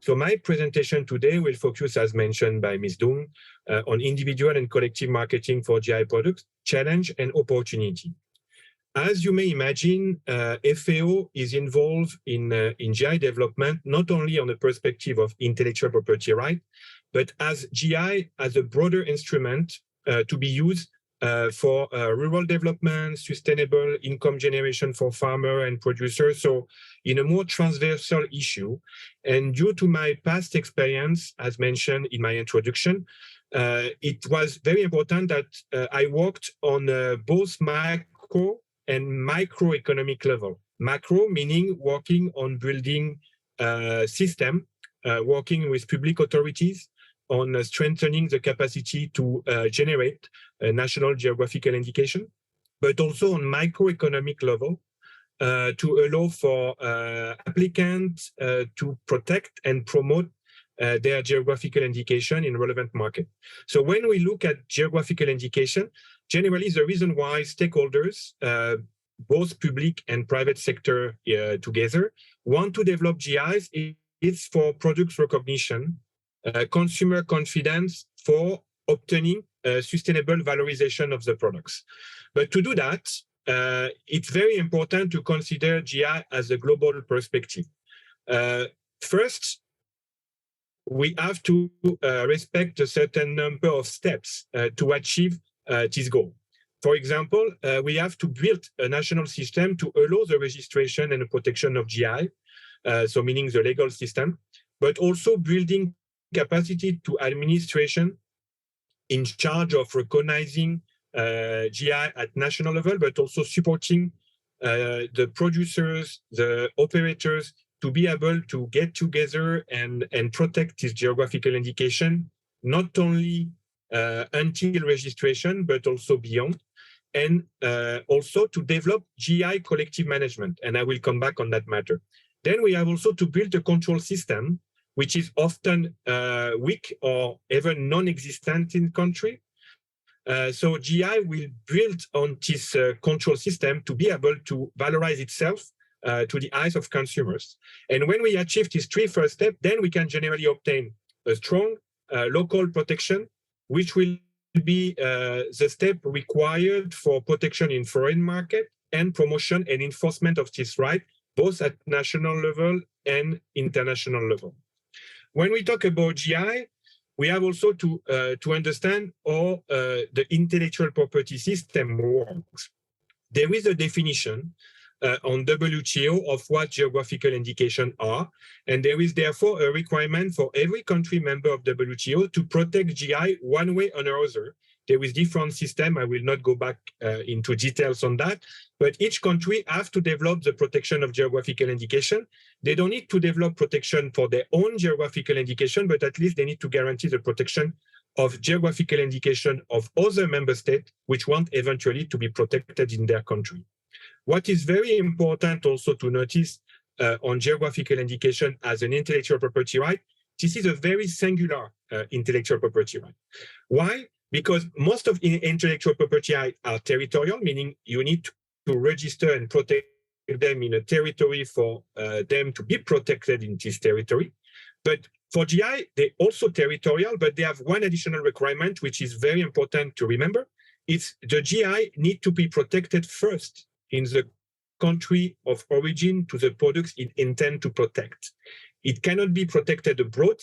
So my presentation today will focus, as mentioned by Ms. Dung, on individual and collective marketing for GI products, challenge and opportunity. As you may imagine, FAO is involved in GI development, not only on the perspective of intellectual property right, but as GI as a broader instrument to be used for rural development, sustainable income generation for farmers and producers. So in a more transversal issue, and due to my past experience, as mentioned in my introduction, it was very important that I worked on both macro and microeconomic level. Macro meaning working on building system, working with public authorities on strengthening the capacity to generate a national geographical indication, but also on microeconomic level to allow for applicants to protect and promote their geographical indication in relevant market. So when we look at geographical indication, generally the reason why stakeholders, both public and private sector together, want to develop GIs is for product recognition, consumer confidence for obtaining sustainable valorization of the products. But to do that, it's very important to consider GI as a global perspective. First, we have to respect a certain number of steps to achieve this goal. For example, we have to build a national system to allow the registration and the protection of GI, so meaning the legal system, but also building capacity to administration in charge of recognizing GI at national level, but also supporting the producers, the operators, to be able to get together and protect this geographical indication, not only until registration, but also beyond, and also to develop GI collective management. And I will come back on that matter. Then we have also to build a control system, which is often weak or even non-existent in country. So GI will build on this control system to be able to valorize itself to the eyes of consumers. And when we achieve these three first steps, then we can generally obtain a strong local protection, which will be the step required for protection in foreign market and promotion and enforcement of this right, both at national level and international level. When we talk about GI, we have also to understand how the intellectual property system works. There is a definition on WTO of what geographical indications are, and there is therefore a requirement for every country member of WTO to protect GI one way or another. There is different system. I will not go back into details on that, but each country has to develop the protection of geographical indication. They don't need to develop protection for their own geographical indication, but at least they need to guarantee the protection of geographical indication of other member states, which want eventually to be protected in their country. What is very important also to notice on geographical indication as an intellectual property right, this is a very singular intellectual property right. Why? Because most of intellectual property rights are territorial, meaning you need to register and protect them in a territory for them to be protected in this territory. But for GI, they're also territorial, but they have one additional requirement, which is very important to remember. It's the GI need to be protected first in the country of origin to the products it intends to protect. It cannot be protected abroad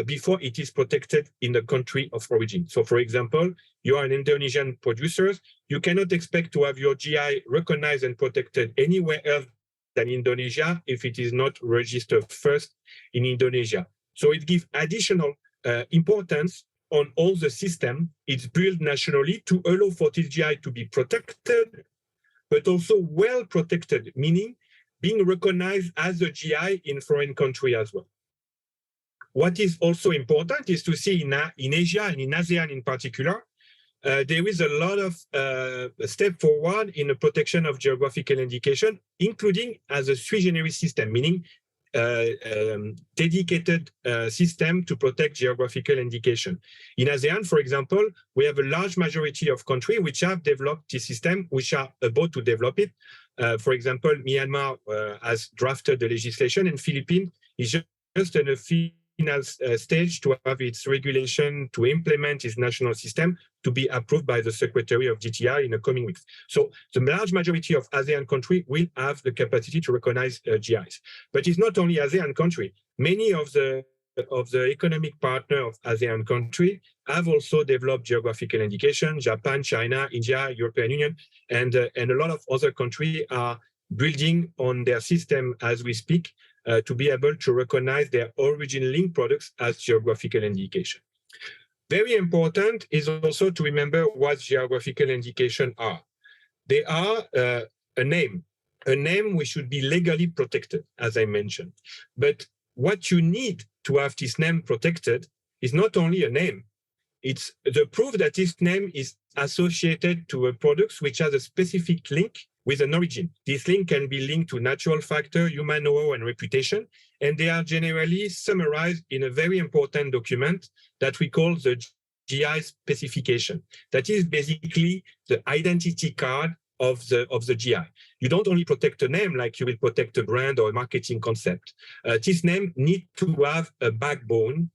before it is protected in the country of origin. So for example, you are an Indonesian producer, you cannot expect to have your GI recognized and protected anywhere else than Indonesia if it is not registered first in Indonesia. So it gives additional importance on all the system. It's built nationally to allow for this GI to be protected, but also well protected, meaning being recognized as a GI in foreign country as well. What is also important is to see in Asia and in ASEAN in particular, there is a lot of step forward in the protection of geographical indication, including as a sui generis system, meaning dedicated system to protect geographical indication. In ASEAN, for example, we have a large majority of countries which have developed this system, which are about to develop it. For example, Myanmar has drafted the legislation, and Philippines is just in a final stage to have its regulation to implement its national system to be approved by the Secretary of GTI in the coming weeks. So the large majority of ASEAN countries will have the capacity to recognize GIs. But it's not only ASEAN country. Many of the economic partner of ASEAN country have also developed geographical indication. Japan, China, India, European Union, and a lot of other countries are building on their system as we speak to be able to recognize their origin link products as geographical indication. Very important is also to remember what geographical indication are. They are a name which should be legally protected, as I mentioned. But what you need to have this name protected is not only a name, it's the proof that this name is associated to a product which has a specific link with an origin. This link can be linked to natural factor, human know-how, and reputation, and they are generally summarized in a very important document that we call the GI specification. That is basically the identity card of the GI. You don't only protect a name like you will protect a brand or a marketing concept. This name needs to have a backbone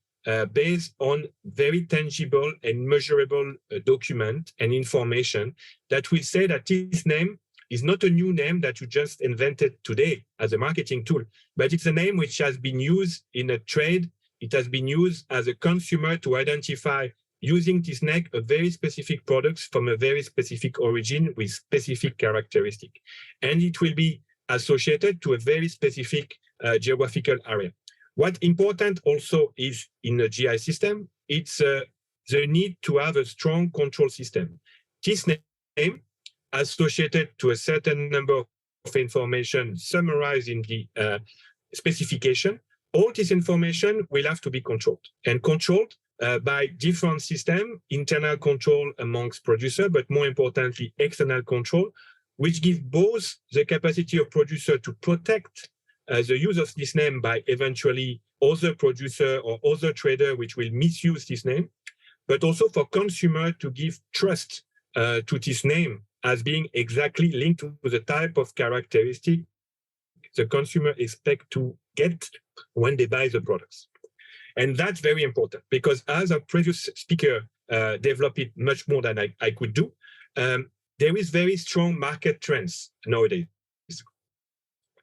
based on very tangible and measurable document and information that will say that this name is not a new name that you just invented today as a marketing tool, but it's a name which has been used in a trade. It has been used as a consumer to identify using this name a very specific products from a very specific origin with specific characteristic. And it will be associated to a very specific geographical area. What important also is in the GI system, it's the need to have a strong control system. This name associated to a certain number of information summarized in the specification, all this information will have to be controlled and controlled by different systems, internal control amongst producers, but more importantly, external control, which give both the capacity of producer to protect the use of this name by eventually other producer or other trader which will misuse this name, but also for consumer to give trust to this name as being exactly linked to the type of characteristic the consumer expect to get when they buy the products. And that's very important because as a previous speaker developed it much more than I could do, there is very strong market trends nowadays.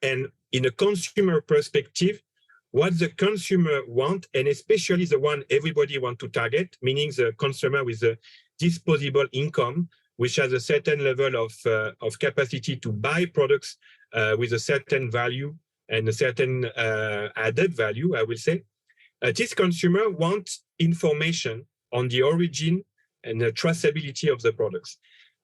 And in a consumer perspective, what the consumer want, and especially the one everybody want to target, meaning the consumer with a disposable income, which has a certain level of capacity to buy products with a certain value and a certain added value, I will say. This consumer wants information on the origin and the traceability of the products.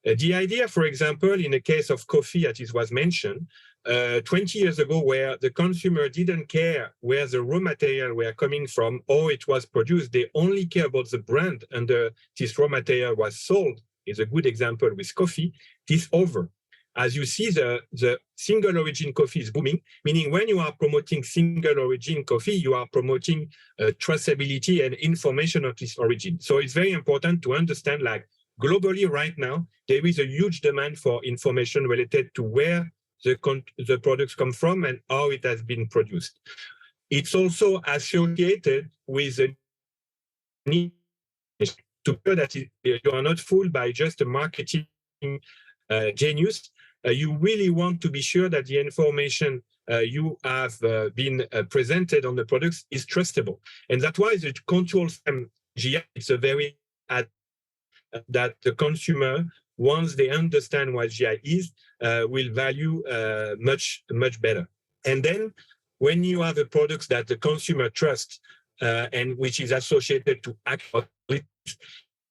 The idea, for example, in the case of coffee, as it was mentioned, 20 years ago, where the consumer didn't care where the raw material were coming from or it was produced, they only care about the brand under this raw material was sold, is a good example with coffee. This over. As you see, the single origin coffee is booming, meaning when you are promoting single origin coffee, you are promoting traceability and information of this origin. So it's very important to understand, like globally right now, there is a huge demand for information related to where the products come from and how it has been produced. It's also associated with a need to show that you are not fooled by just a marketing genius. You really want to be sure that the information you have been presented on the products is trustable. And that's why the control system GI is a very that the consumer, once they understand what GI is, will value much better. And then when you have a product that the consumer trusts and which is associated to act,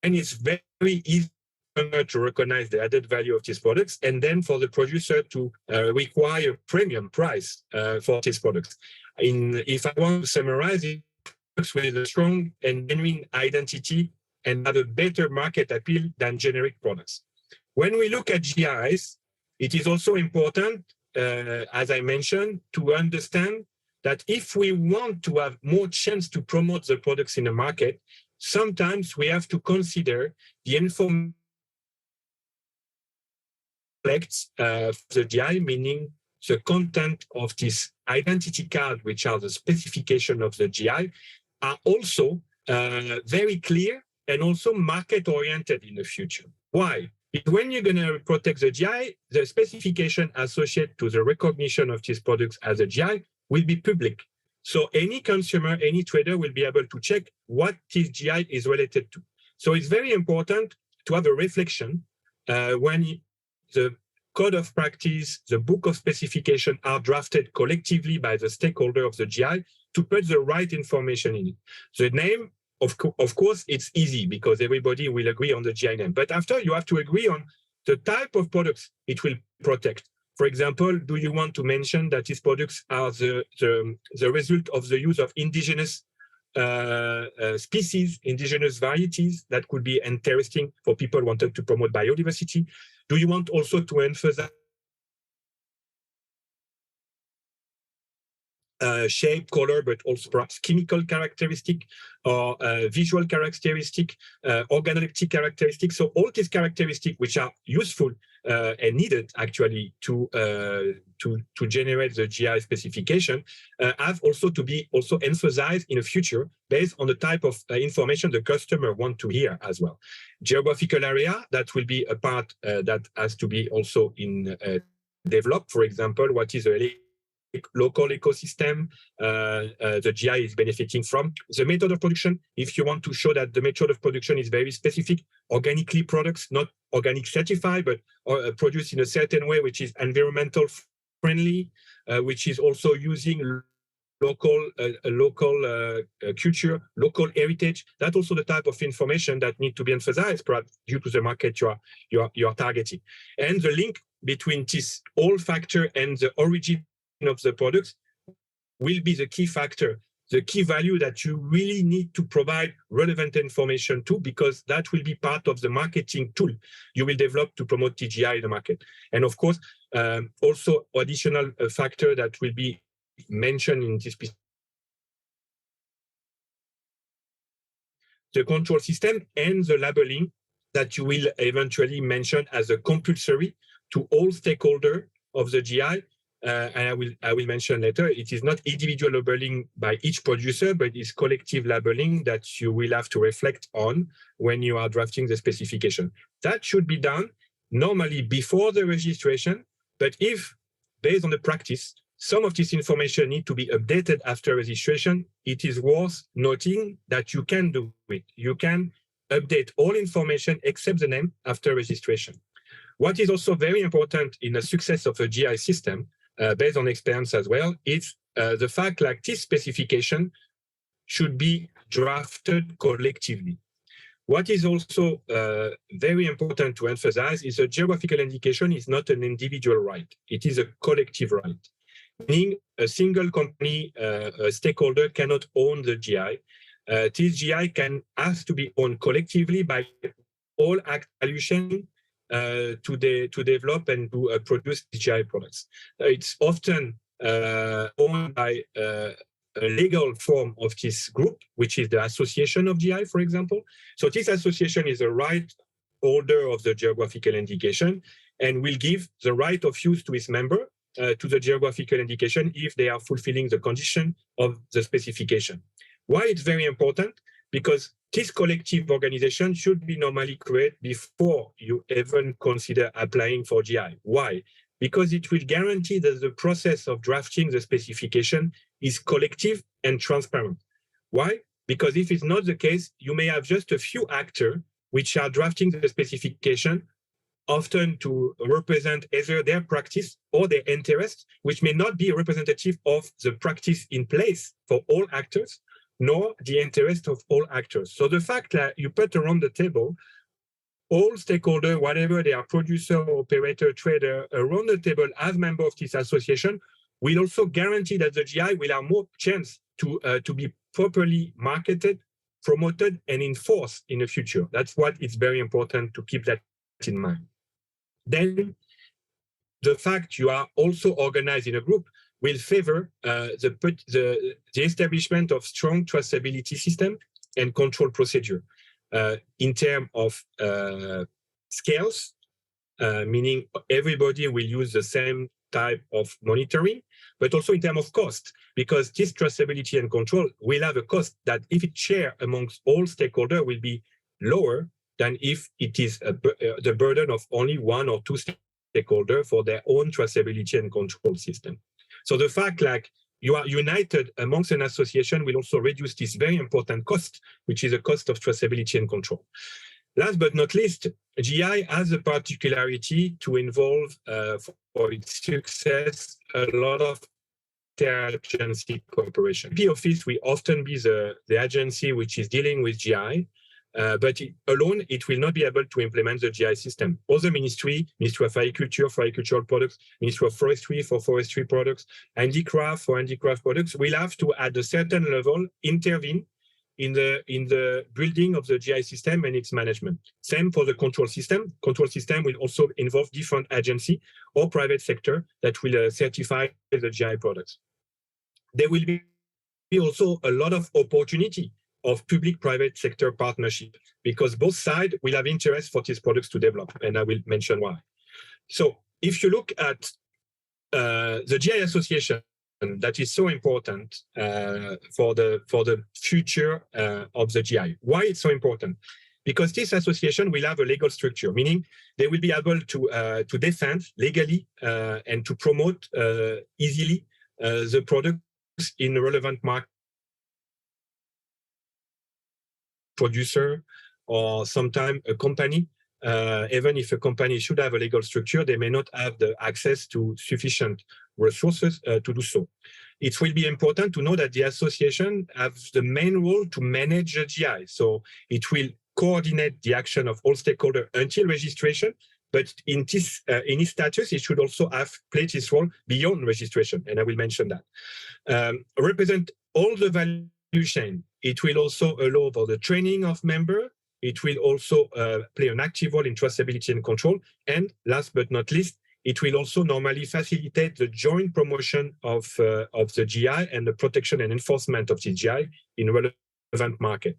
and it's very easy to recognize the added value of these products, and then for the producer to require premium price for these products. If I want to summarize it, with a strong and genuine identity and have a better market appeal than generic products. When we look at GIs, it is also important, as I mentioned, to understand that if we want to have more chance to promote the products in the market, sometimes we have to consider the information the GI, meaning the content of this identity card, which are the specification of the GI, are also very clear and also market-oriented in the future. Why? Because when you're going to protect the GI, the specification associated to the recognition of these products as a GI will be public. So any consumer, any trader will be able to check what this GI is related to. So it's very important to have a reflection when the code of practice, the book of specification are drafted collectively by the stakeholder of the GI to put the right information in it. The name, of course, it's easy because everybody will agree on the GI name. But after, you have to agree on the type of products it will protect. For example, do you want to mention that these products are the result of the use of indigenous species, indigenous varieties? That could be interesting for people who wanted to promote biodiversity. Do you want also to emphasize shape, color, but also perhaps chemical characteristic or visual characteristic, organoleptic characteristic? So all these characteristics which are useful and needed actually to generate the GI specification have also to be also emphasized in the future based on the type of information the customer want to hear as well. Geographical area, that will be a part that has to be also in developed. For example, what is a local ecosystem the GI is benefiting from. The method of production, if you want to show that the method of production is very specific, organically products, not organic certified, but produced in a certain way, which is environmental friendly, which is also using local culture, local heritage. That's also the type of information that need to be emphasized, perhaps due to the market you are targeting. And the link between this all factor and the origin of the products will be the key factor, the key value that you really need to provide relevant information to, because that will be part of the marketing tool you will develop to promote TGI in the market. And of course, also additional factor that will be mentioned in this piece, the control system and the labeling that you will eventually mention as a compulsory to all stakeholders of the GI. And I will mention later, it is not individual labeling by each producer, but it's collective labeling that you will have to reflect on when you are drafting the specification. That should be done normally before the registration, but if, based on the practice, some of this information need to be updated after registration, it is worth noting that you can do it. You can update all information except the name after registration. What is also very important in the success of a GI system, based on experience as well, is the fact like this specification should be drafted collectively. What is also very important to emphasize is a geographical indication is not an individual right. It is a collective right, meaning a single company, a stakeholder cannot own the GI. This GI has to be owned collectively by all solutions to develop and to produce GI products. It's often owned by a legal form of this group, which is the Association of GI, for example. So this association is a right holder of the geographical indication and will give the right of use to its member to the geographical indication if they are fulfilling the condition of the specification. Why it's very important? Because this collective organization should be normally created before you even consider applying for GI. Why? Because it will guarantee that the process of drafting the specification is collective and transparent. Why? Because if it's not the case, you may have just a few actors which are drafting the specification, often to represent either their practice or their interest, which may not be representative of the practice in place for all actors, nor the interest of all actors. So the fact that you put around the table all stakeholders, whatever they are, producer, operator, trader, around the table as member of this association, will also guarantee that the GI will have more chance to be properly marketed, promoted, and enforced in the future. That's what is very important to keep that in mind. Then the fact you are also organized in a group will favor the establishment of strong traceability system and control procedure in terms of scales, meaning everybody will use the same type of monitoring, but also in terms of cost, because this traceability and control will have a cost that, if it's shared amongst all stakeholders, will be lower than if it is the burden of only one or two stakeholders for their own traceability and control system. So the fact like you are united amongst an association will also reduce this very important cost, which is a cost of traceability and control. Last but not least, GI has a particularity to involve for its success a lot of interagency cooperation. IP office will often be the agency which is dealing with GI, but alone it will not be able to implement the GI system. Other Ministry of Agriculture for agricultural products, Ministry of Forestry for forestry products, handicraft for handicraft products will have to, at a certain level, intervene in the building of the GI system and its management. Same for the control system. Control system will also involve different agency or private sector that will certify the GI products. There will be also a lot of opportunity of public-private sector partnership, because both sides will have interest for these products to develop, and I will mention why. So if you look at the GI association, that is so important for the future of the GI. Why it's so important? Because this association will have a legal structure, meaning they will be able to defend legally and to promote easily the products in relevant market producer or sometimes a company. Even if a company should have a legal structure, they may not have the access to sufficient resources to do so. It will be important to know that the association has the main role to manage the GI. So it will coordinate the action of all stakeholders until registration, but in its status, it should also have played its role beyond registration, and I will mention that. Represent all the value chain. It will also allow for the training of members. It will also play an active role in traceability and control. And last but not least, it will also normally facilitate the joint promotion of the GI and the protection and enforcement of the GI in relevant market.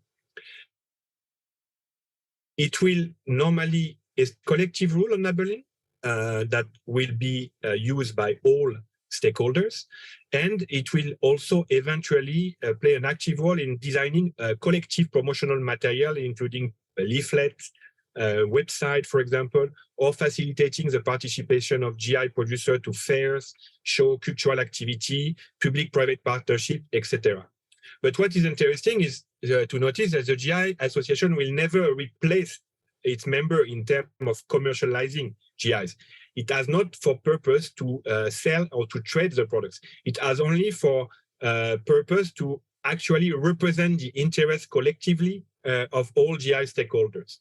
It will normally is collective rule on labeling that will be used by all stakeholders, and it will also eventually play an active role in designing collective promotional material, including leaflets, website, for example, or facilitating the participation of GI producers to fairs, show cultural activity, public-private partnership, etc. But what is interesting is to notice that the GI association will never replace its member in terms of commercializing GIs. It has not for purpose to sell or to trade the products. It has only for purpose to actually represent the interests collectively of all GI stakeholders.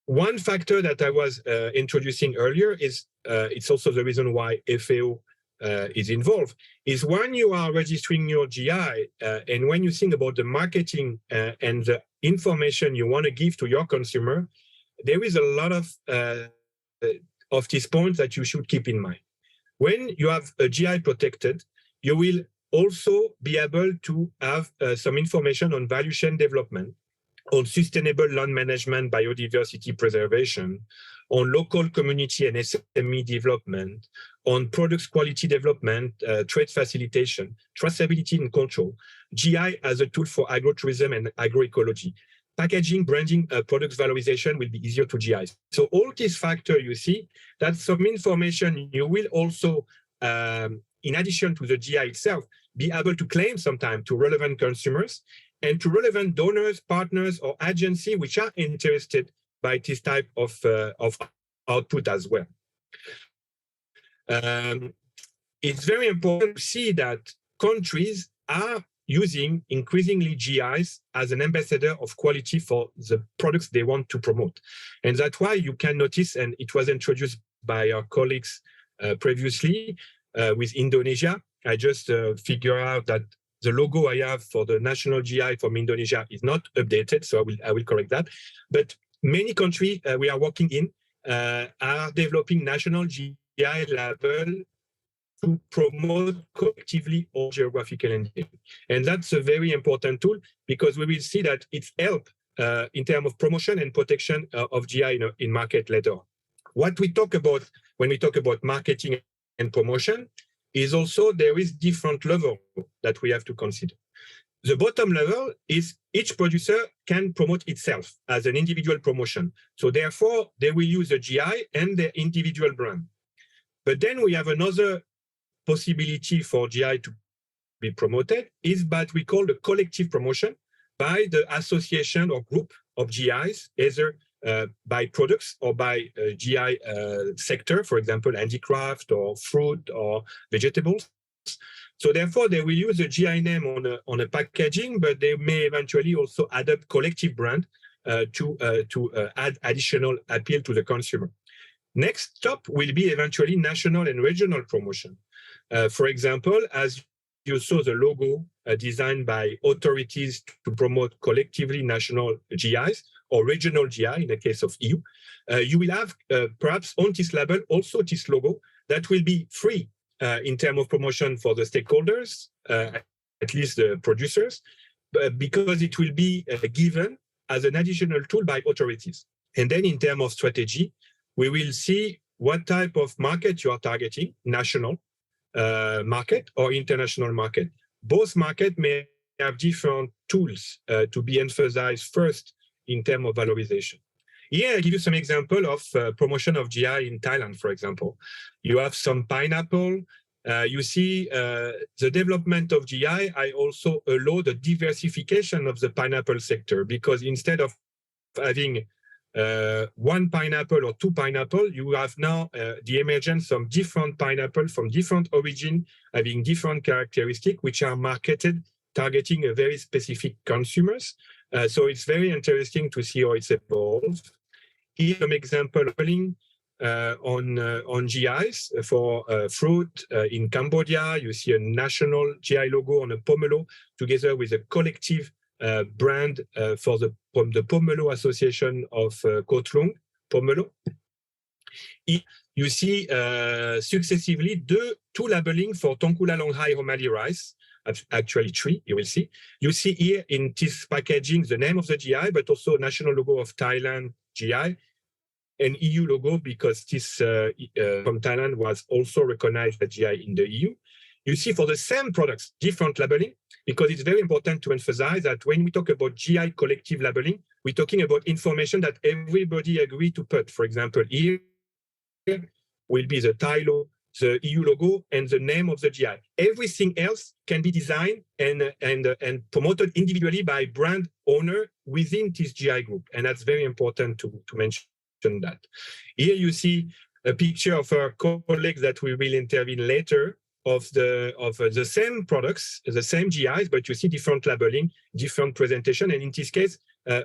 One factor that I was introducing earlier is, it's also the reason why FAO is involved, is when you are registering your GI and when you think about the marketing and the information you want to give to your consumer, there is a lot of these points that you should keep in mind. When you have a GI protected, you will also be able to have some information on value chain development, on sustainable land management, biodiversity preservation, on local community and SME development, on products quality development, trade facilitation, traceability and control, GI as a tool for agrotourism and agroecology. Packaging, branding, products valorization will be easier to GI. So all these factors you see, that's some information you will also, in addition to the GI itself, be able to claim sometime to relevant consumers and to relevant donors, partners, or agencies which are interested by this type of output as well. It's very important to see that countries are using increasingly GIs as an ambassador of quality for the products they want to promote. And that's why you can notice, and it was introduced by our colleagues previously with Indonesia. I just figure out that the logo I have for the national GI from Indonesia is not updated, so I will correct that. But many countries we are working in are developing national GI label to promote collectively all geographical indication. And that's a very important tool, because we will see that it's help in terms of promotion and protection of GI in market later on. What we talk about when we talk about marketing and promotion is also there is different level that we have to consider. The bottom level is each producer can promote itself as an individual promotion. So therefore, they will use a GI and their individual brand. But then we have another possibility for GI to be promoted is what we call the collective promotion by the association or group of GIs, either by products or by GI sector, for example, handicraft or fruit or vegetables. So therefore, they will use a GI name on a packaging, but they may eventually also add up collective brand to add additional appeal to the consumer. Next stop will be eventually national and regional promotion. For example, as you saw the logo designed by authorities to promote collectively national GIs or regional GI in the case of EU, you will have perhaps on this label also this logo that will be free in terms of promotion for the stakeholders, at least the producers, because it will be given as an additional tool by authorities. And then in terms of strategy, we will see what type of market you are targeting, national market or international market. Both markets may have different tools to be emphasized first in terms of valorization. Here, I give you some example of promotion of GI in Thailand, for example. You have some pineapple. You see the development of GI, I also allow the diversification of the pineapple sector, because instead of having one pineapple or two pineapple, you have now the emergence of different pineapple from different origin, having different characteristics, which are marketed, targeting a very specific consumers. So it's very interesting to see how it's evolved. Here, some example on GIs for fruit in Cambodia. You see a national GI logo on a pomelo together with a collective brand from the Pomelo Association of Koh-Tlung, Pomelo. You see successively two labeling for Tongkula Longhai Homali rice, actually three, you will see. You see here in this packaging the name of the GI, but also national logo of Thailand GI, and EU logo, because this from Thailand was also recognized as GI in the EU. You see for the same products, different labeling, because it's very important to emphasize that when we talk about GI collective labeling, we're talking about information that everybody agreed to put. For example, here will be the Thai logo, the EU logo, and the name of the GI. Everything else can be designed and promoted individually by brand owner within this GI group. And that's very important to mention that. Here you see a picture of our colleagues that we will intervene later of the same products, the same GIs, but you see different labeling, different presentation, and in this case,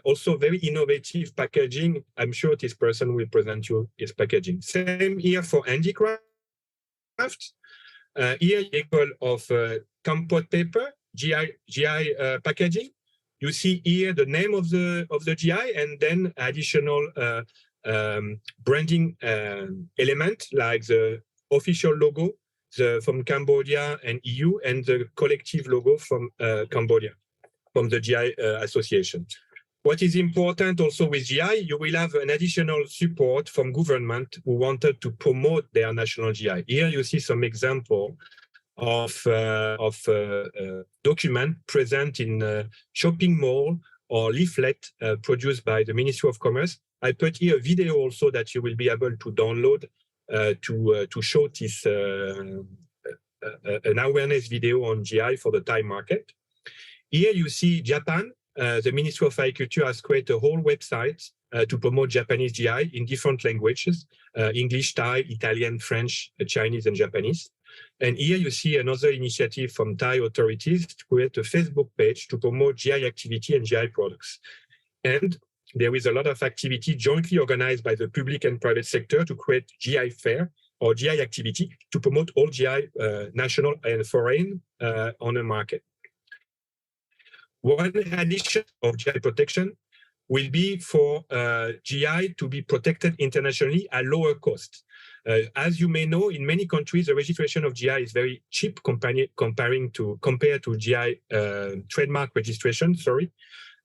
also very innovative packaging. I'm sure this person will present you his packaging. Same here for handicraft. Here, example of compote paper, GI packaging. You see here the name of the GI, and then additional branding element like the official logo from Cambodia and EU, and the collective logo from Cambodia, from the GI association. What is important also with GI, you will have an additional support from government who wanted to promote their national GI. Here you see some example of document present in shopping mall or leaflet produced by the Ministry of Commerce. I put here a video also that you will be able to download to show this an awareness video on GI for the Thai market. Here you see Japan. The Ministry of Agriculture has created a whole website to promote Japanese GI in different languages, English, Thai, Italian, French, Chinese, and Japanese. And here you see another initiative from Thai authorities to create a Facebook page to promote GI activity and GI products. And there is a lot of activity jointly organized by the public and private sector to create GI fair or GI activity to promote all GI national and foreign on the market. One addition of GI protection will be for GI to be protected internationally at lower cost. As you may know, in many countries, the registration of GI is very cheap compared to GI trademark registration, sorry.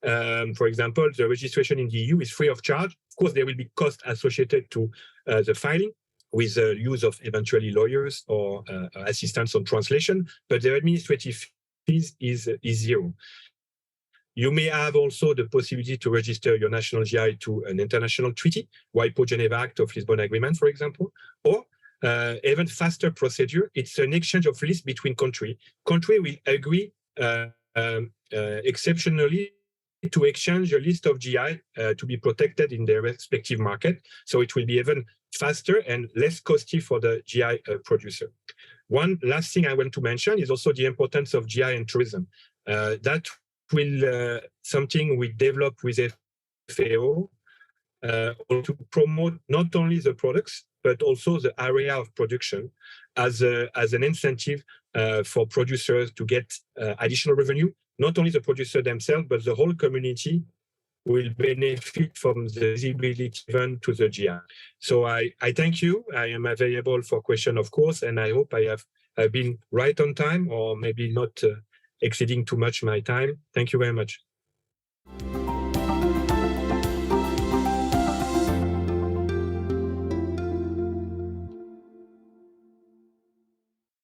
For example, the registration in the EU is free of charge. Of course, there will be costs associated to the filing, with the use of eventually lawyers or assistance on translation, but the administrative fees is zero. You may have also the possibility to register your national GI to an international treaty, WIPO Geneva Act of Lisbon Agreement, for example, or even faster procedure. It's an exchange of lists between countries. Country will agree exceptionally to exchange a list of GI to be protected in their respective market. So it will be even faster and less costly for the GI producer. One last thing I want to mention is also the importance of GI and tourism. That will something we develop with FAO to promote not only the products, but also the area of production as an incentive for producers to get additional revenue. Not only the producer themselves, but the whole community will benefit from the visibility given to the GI. So I thank you. I am available for question, of course, and I hope I have been right on time or maybe not exceeding too much my time. Thank you very much.